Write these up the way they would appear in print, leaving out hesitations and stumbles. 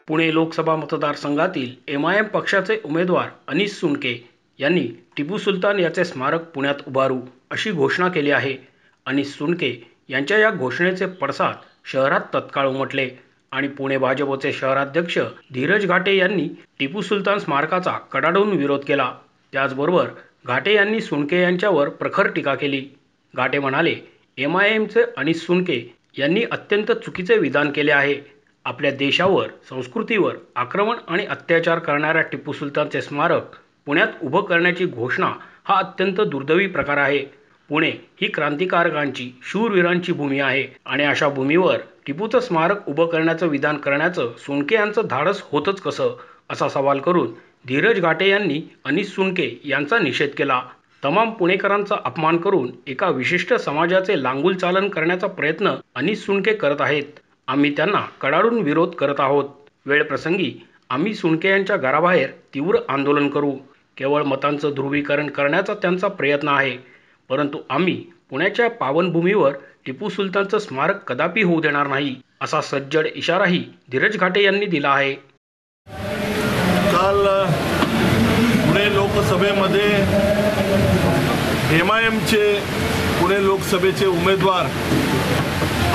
पुणे लोकसभा मतदारसंघातील एमआयएम पक्षाचे उमेदवार अनिस सुनके यांनी टिपू सुलतान याचे स्मारक पुण्यात उभारू अशी घोषणा केली आहे। अनिस सुनके यांच्या या घोषणेचे पडसाद शहरात तत्काळ उमटले आणि पुणे भाजपचे शहराध्यक्ष धीरज घाटे यांनी टिपू सुलतान स्मारकाचा कडाडून विरोध केला। त्याचबरोबर घाटे यांनी सुनके यांच्यावर प्रखर टीका केली। घाटे म्हणाले, एमआयएमचे अनिस सुनके यांनी अत्यंत चुकीचे विधान केले आहे। आपल्या देशावर, संस्कृतीवर आक्रमण आणि अत्याचार करणाऱ्या टिपू सुलतानचे स्मारक पुण्यात उभं करण्याची घोषणा हा अत्यंत दुर्दैवी प्रकार आहे। पुणे ही क्रांतिकारकांची, शूरवीरांची भूमी आहे आणि अशा भूमीवर टिपूचं स्मारक उभं करण्याचं विधान करण्याचं सुनके यांचं धाडस होतच कसं, असा सवाल करून धीरज घाटे यांनी अनिस सुनके यांचा निषेध केला। तमाम पुणेकरांचा अपमान करून एका विशिष्ट समाजाचे लांगुल चालन करण्याचा प्रयत्न अनिस सुनके करत आहेत। आम्ही त्यांना कडाडून विरोध करत आहोत। वेळप्रसंगी आम्ही सुनके यांच्या घराबाहेर तीव्र आंदोलन करू। केवळ मतांचं ध्रुवीकरण करण्याचा त्यांचा प्रयत्न आहे, परंतु आम्ही पुण्याच्या पावनभूमीवर टिपू सुलतानचं स्मारक कदापि होऊ देणार नाही, असा सज्जड इशाराही धीरज घाटे यांनी दिला आहे। काल पुणे लोकसभेमध्ये एमआयएमचे पुणे लोकसभेचे उमेदवार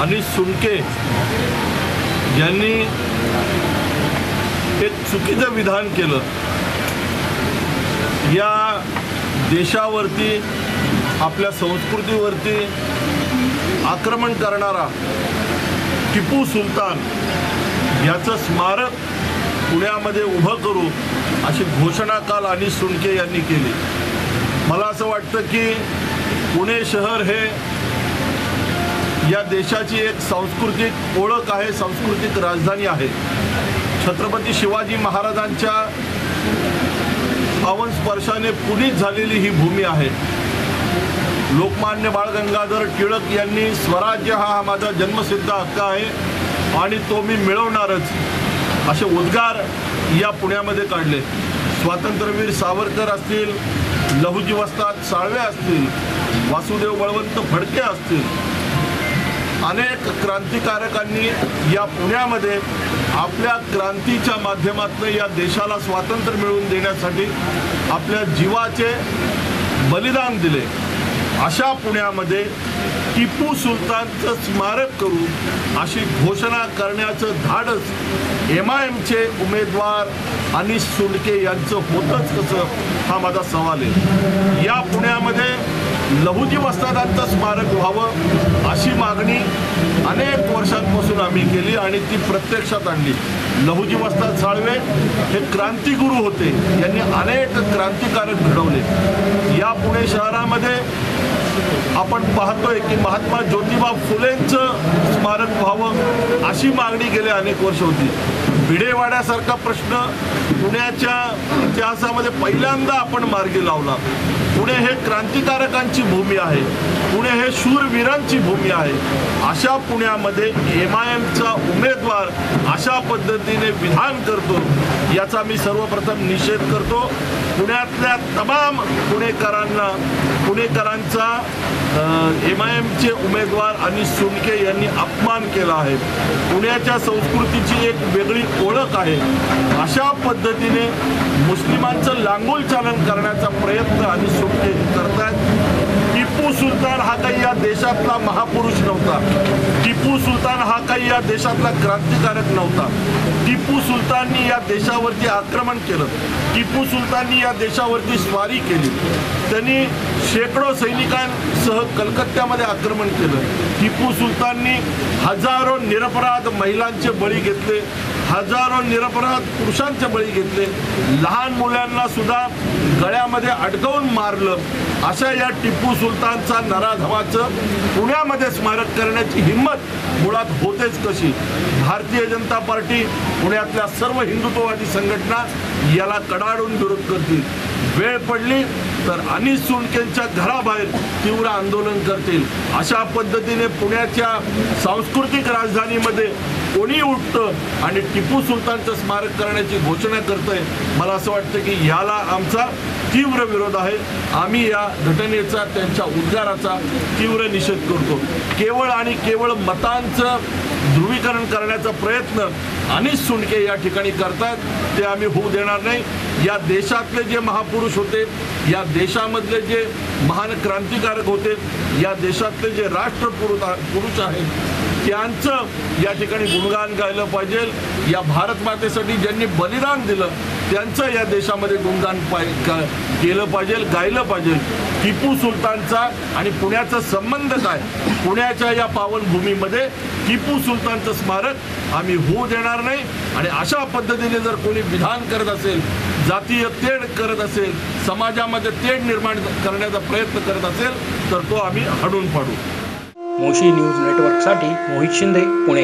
अनिस सुनके यांनी एक चुकीचं विधान केलं। या देशावरती, आपल्या संस्कृतीवरती आक्रमण करणारा टिपू सुलतान याचं स्मारक पुण्यामध्ये उभं करू अशी घोषणा काल अनिस सुनके यांनी केली। मला असं वाटतं की पुणे शहर हे या देशाची एक सांस्कृतिक ओळख आहे, सांस्कृतिक राजधानी आहे। छत्रपती शिवाजी महाराजांच्या पावन स्पर्शाने पुनीत झालेली ही भूमी आहे। लोकमान्य बाळ गंगाधर टिळक यांनी स्वराज्य हा माझा जन्मसिद्ध हक्क आहे आणि तो मी मिळवणारच असे उद्गार या पुण्यामध्ये काढले। स्वातंत्र्यवीर सावरकर असतील, लहुजी वस्ताद साळवे असतील, वासुदेव बळवंत फडके असतील, अनेक क्रांतिकारकांनी या पुण्यामध्ये आपल्या क्रांतीच्या माध्यमातून या देशाला स्वातंत्र्य मिळवून देण्यासाठी आपल्या जीवाचे बलिदान दिले। अशा पुण्यामध्ये टिपू सुलतानचं स्मारक करू अशी घोषणा करण्याचं धाडस एमआयएमचे उमेदवार अनिस सुनके यांचं होतंच कसं, हा माझा सवाल आहे। या पुण्यामध्ये लहुजी वस्तादांचं स्मारक व्हावं अशी मागणी अनेक वर्षांपासून आम्ही केली आणि ती प्रत्यक्षात आणली। लहुजी वस्ताद साळवे हे क्रांतिगुरू होते, यांनी अनेक क्रांतिकारक घडवले। या पुणे शहरामध्ये आपण पाहतोय की महात्मा ज्योतिबा फुलेंचं स्मारक व्हावं अशी मागणी गेले अनेक वर्ष होती। भिडेवाड्यासारखा प्रश्न पुण्याच्या इतिहासामध्ये पहिल्यांदा आपण मार्गी लावला। पुणे हे क्रांतिकारकांची भूमी आहे, पुणे हे शूरवीरांची भूमी आहे। अशा पुण्यामध्ये एमआयएमचा उमेदवार अशा पद्धतीने विधान करतो, याचा मी सर्वप्रथम निषेध करतो। पुण्यातल्या तमाम पुणेकरांचा एमआयएमचे उमेदवार अनिस सुनके यांनी अपमान केला आहे। पुण्याच्या संस्कृतीची एक वेगळी ओळख आहे। अशा पद्धतीने मुस्लिमांचं लांगुल चालन करण्याचा प्रयत्न अनिस सुनके करतात। टिपू सुलतान हा काही या देशातला महापुरुष नव्हता। टिपू सुलतान हा काही या देशातला क्रांतिकारक नव्हता। टिपू सुलताननी या देशावरती आक्रमण केलं। टिपू सुलताननी या देशावरती स्वारी केली। त्यांनी शेकडो सैनिकांसह कलकत्त्यामध्ये आक्रमण केलं। टिपू सुलताननी हजारो निरपराध महिलांचे बळी घेतले, हजारो निरपराध पुरुषांचे बळी घेतले, लहान मुलांना सुद्धा गळ्यामध्ये अडकवून मारलं। अशा या टिपू सुलतानचा नराधमाचं पुण्यामध्ये स्मारक करण्याची हिंमत मुळात होतेच कशी? भारतीय जनता पार्टी, पुण्यातल्या सर्व हिंदुत्ववादी संघटना याला कडाडून विरोध करतील। वेळ पडली तर अनिस सुनकेंच्या घराबाहेर तीव्र आंदोलन करतील। अशा पद्धतीने पुण्याच्या सांस्कृतिक राजधानीमध्ये कोणी उठतं आणि टिपू सुलतानचं स्मारक करण्याची घोषणा करतंय, मला असं वाटतं की याला आमचा तीव्र विरोध आहे। आम्ही या घटनेचा, त्यांच्या उद्गाराचा तीव्र निषेध करतो। केवळ आणि केवळ मतांचं ध्रुवीकरण करण्याचा प्रयत्न अनिस सुनके या ठिकाणी करतात ते आम्ही होऊ देणार नाही। या देशातले जे महापुरुष होते, या देशामधले जे महान क्रांतिकारक होते, या देशातले जे राष्ट्रपुरुष आहेत त्यांचं या ठिकाणी गुणगान गायलं पाहिजे। या भारत मातेसाठी ज्यांनी बलिदान दिलं त्यांचं या देशामध्ये गुणगान केलं पाहिजे, गायलं पाहिजे। टिपू सुलतानचा आणि पुण्याचा संबंध काय? पुण्याच्या या पावनभूमीमध्ये टिपू सुलतानचं स्मारक आम्ही होऊ देणार नाही। आणि अशा पद्धतीने जर कोणी विधान करत असेल, जातीय तेढ करत असेल, समाजामध्ये तेढ निर्माण करण्याचा प्रयत्न करत असेल तर तो आम्ही हाडून पाडू। मोशी न्यूज नेटवर्कसाठी मोहित शिंदे, पुणे।